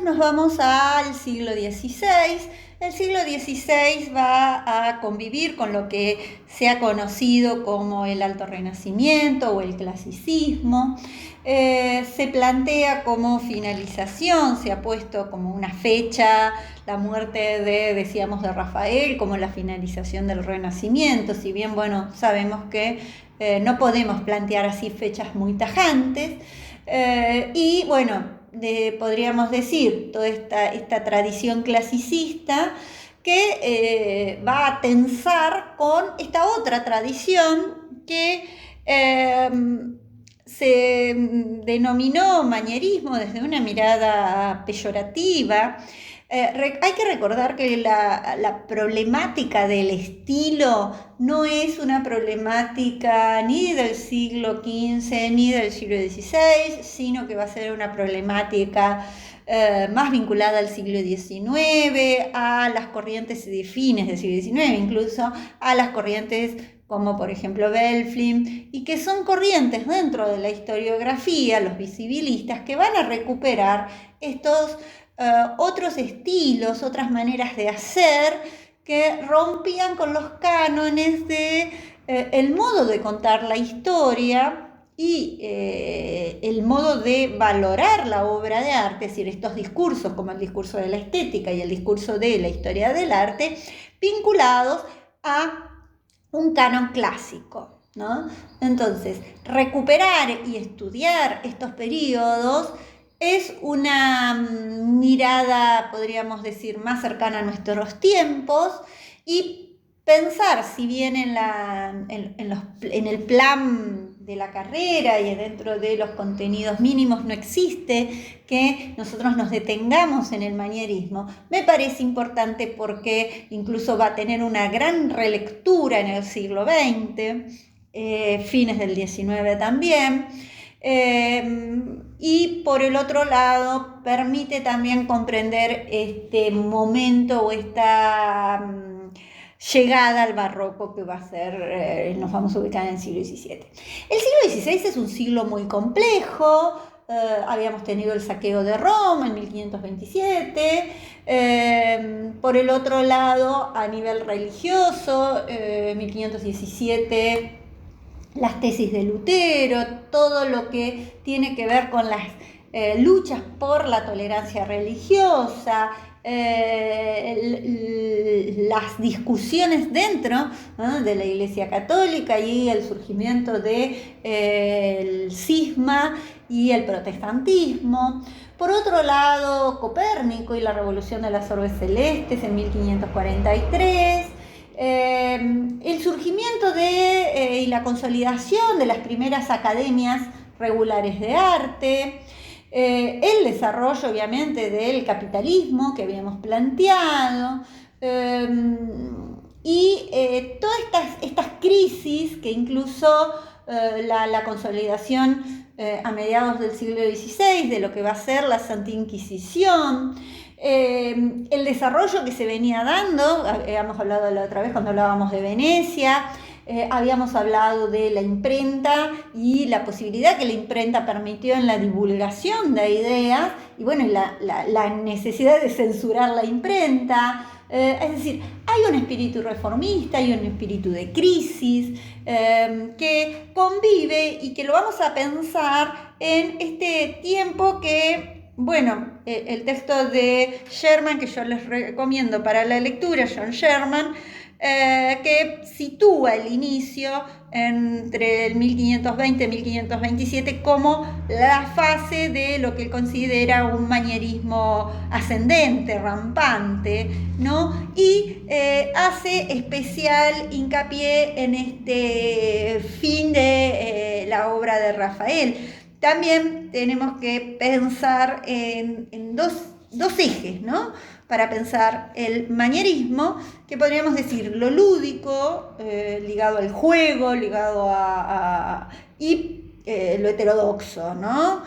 Nos vamos al siglo XVI. El siglo XVI va a convivir con lo que se ha conocido como el Alto Renacimiento o el Clasicismo. Se plantea como finalización, se ha puesto como una fecha, la muerte decíamos, de Rafael, como la finalización del Renacimiento. Si bien, bueno, sabemos que no podemos plantear así fechas muy tajantes. Y bueno, podríamos decir, toda esta tradición clasicista que va a tensar con esta otra tradición que se denominó manierismo desde una mirada peyorativa. Hay que recordar que la problemática del estilo no es una problemática ni del siglo XV ni del siglo XVI, sino que va a ser una problemática más vinculada al siglo XIX, a las corrientes de fines del siglo XIX, incluso a las corrientes como por ejemplo Belflin, y que son corrientes dentro de la historiografía, los visibilistas, que van a recuperar estos otros estilos, otras maneras de hacer que rompían con los cánones de el modo de contar la historia y el modo de valorar la obra de arte, es decir, estos discursos como el discurso de la estética y el discurso de la historia del arte, vinculados a un canon clásico, ¿no? Entonces, recuperar y estudiar estos periodos es una mirada, podríamos decir, más cercana a nuestros tiempos, y pensar, si bien en el plan de la carrera y dentro de los contenidos mínimos no existe que nosotros nos detengamos en el manierismo, me parece importante porque incluso va a tener una gran relectura en el siglo XX, fines del XIX también. Y por el otro lado permite también comprender este momento o esta llegada al barroco que va a ser, nos vamos a ubicar en el siglo XVII. El siglo XVI es un siglo muy complejo. Habíamos tenido el saqueo de Roma en 1527. Por el otro lado, a nivel religioso, 1517, las tesis de Lutero, todo lo que tiene que ver con las luchas por la tolerancia religiosa, las discusiones dentro, ¿no?, de la Iglesia Católica y el surgimiento del cisma y el protestantismo. Por otro lado, Copérnico y la revolución de las orbes celestes en 1543. El surgimiento y la consolidación de las primeras academias regulares de arte, el desarrollo obviamente del capitalismo que habíamos planteado, y todas estas crisis que incluso la consolidación a mediados del siglo XVI de lo que va a ser la Santa Inquisición, el desarrollo que se venía dando, habíamos hablado la otra vez cuando hablábamos de Venecia, habíamos hablado de la imprenta y la posibilidad que la imprenta permitió en la divulgación de ideas, y bueno, la necesidad de censurar la imprenta. Es decir, hay un espíritu reformista, hay un espíritu de crisis que convive y que lo vamos a pensar en este tiempo que, bueno, el texto de Sherman, que yo les recomiendo para la lectura, John Sherman, que sitúa el inicio entre el 1520 y 1527 como la fase de lo que él considera un manierismo ascendente, rampante, ¿no? Y hace especial hincapié en este fin de la obra de Rafael. También tenemos que pensar en dos ejes, ¿no?, para pensar el manierismo, que podríamos decir lo lúdico, ligado al juego, ligado y lo heterodoxo, ¿no?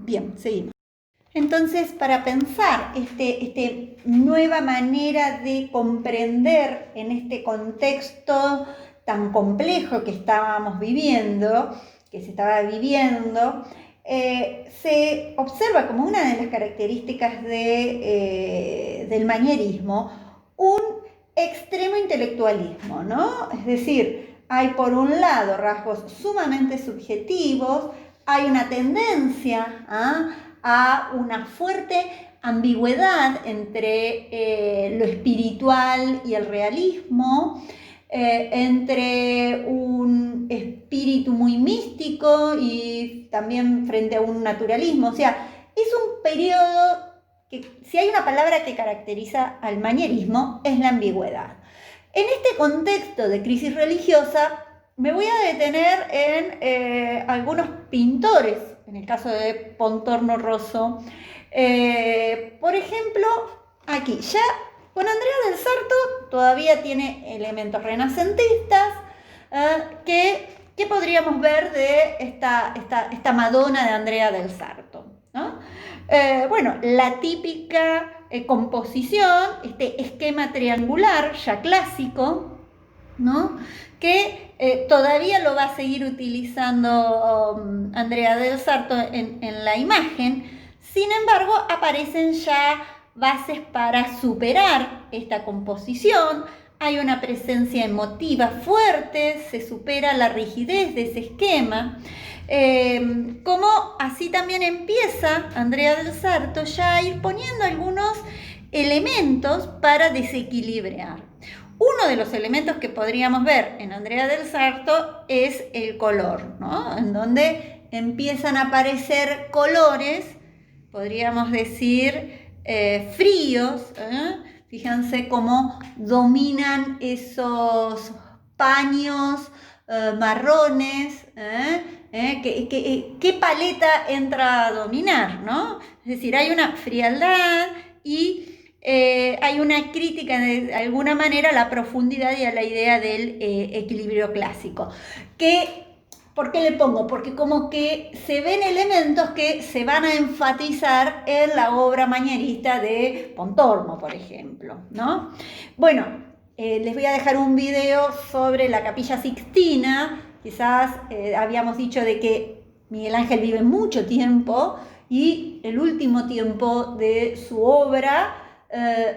Bien, seguimos. Entonces, para pensar esta nueva manera de comprender en este contexto tan complejo que estábamos viviendo, que se estaba viviendo, se observa como una de las características del manierismo un extremo intelectualismo, ¿no? Es decir, hay por un lado rasgos sumamente subjetivos, hay una tendencia a una fuerte ambigüedad entre lo espiritual y el realismo, entre un espíritu muy místico y también frente a un naturalismo. O sea, es un periodo que, si hay una palabra que caracteriza al manierismo, es la ambigüedad. En este contexto de crisis religiosa, me voy a detener en algunos pintores, en el caso de Pontormo Rosso. Por ejemplo, aquí ya con Andrea del Sarto todavía tiene elementos renacentistas que podríamos ver de esta Madonna de Andrea del Sarto, ¿no? Bueno, la típica composición, este esquema triangular ya clásico, ¿no? Que todavía lo va a seguir utilizando Andrea del Sarto en la imagen. Sin embargo, aparecen ya bases para superar esta composición. Hay una presencia emotiva fuerte, se supera la rigidez de ese esquema. Como así también empieza Andrea del Sarto ya a ir poniendo algunos elementos para desequilibrar. Uno de los elementos que podríamos ver en Andrea del Sarto es el color, ¿no? En donde empiezan a aparecer colores, podríamos decir, fríos. Fíjense cómo dominan esos paños marrones. ¿Qué paleta entra a dominar, ¿no? Es decir, hay una frialdad y hay una crítica de alguna manera a la profundidad y a la idea del equilibrio clásico. ¿Por qué le pongo? Porque como que se ven elementos que se van a enfatizar en la obra manierista de Pontormo, por ejemplo, ¿no? Bueno, les voy a dejar un video sobre la Capilla Sixtina. Quizás habíamos dicho de que Miguel Ángel vive mucho tiempo y el último tiempo de su obra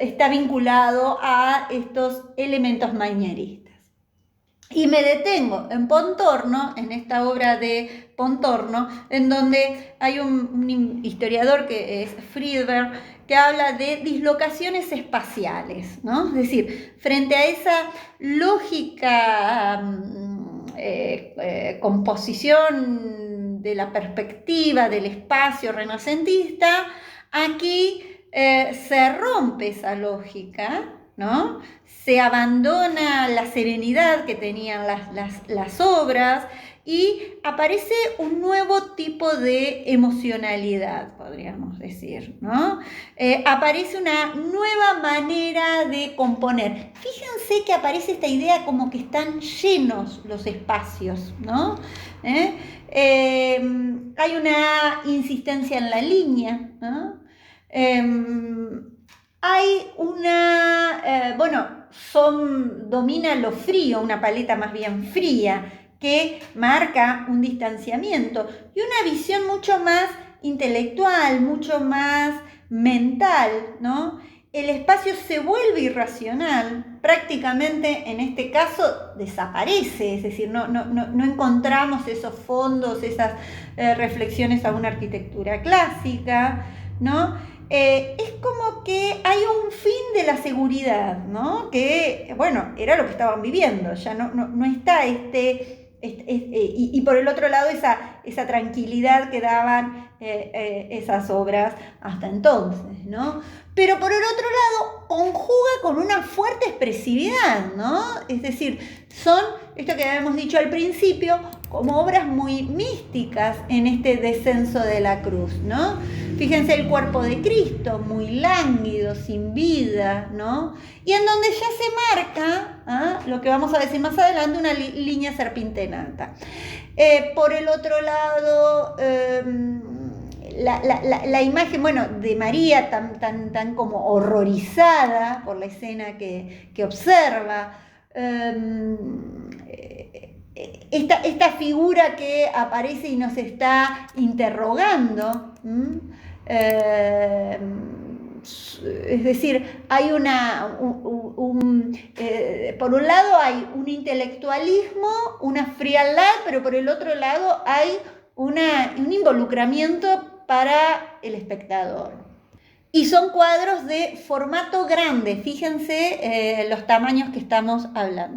está vinculado a estos elementos manieristas. Y me detengo en Pontormo, en esta obra de Pontormo, en donde hay un historiador que es Friedberg, que habla de dislocaciones espaciales, ¿no? Es decir, frente a esa lógica composición de la perspectiva del espacio renacentista, aquí se rompe esa lógica, ¿no? Se abandona la serenidad que tenían las obras y aparece un nuevo tipo de emocionalidad, podríamos decir, ¿no? Aparece una nueva manera de componer. Fíjense que aparece esta idea como que están llenos los espacios, ¿no? Hay una insistencia en la línea, ¿no? Hay una, domina lo frío, una paleta más bien fría, que marca un distanciamiento y una visión mucho más intelectual, mucho más mental, ¿no? El espacio se vuelve irracional, prácticamente en este caso desaparece, es decir, no encontramos esos fondos, esas reflexiones a una arquitectura clásica, ¿no? Es como que hay un fin de la seguridad, ¿no? Que, bueno, era lo que estaban viviendo, ya no está y por el otro lado esa tranquilidad que daban esas obras hasta entonces, ¿no? Pero por el otro lado conjuga con una fuerte expresividad, ¿no? Es decir, son, esto que habíamos dicho al principio, como obras muy místicas en este descenso de la cruz, ¿no? Fíjense el cuerpo de Cristo, muy lánguido, sin vida, ¿no? Y en donde ya se marca, lo que vamos a decir más adelante, una línea serpentinata. Por el otro lado, la imagen, de María tan como horrorizada por la escena que observa, esta figura que aparece y nos está interrogando. Es decir, hay por un lado hay un intelectualismo, una frialdad, pero por el otro lado hay un involucramiento para el espectador. Y son cuadros de formato grande, fíjense los tamaños que estamos hablando.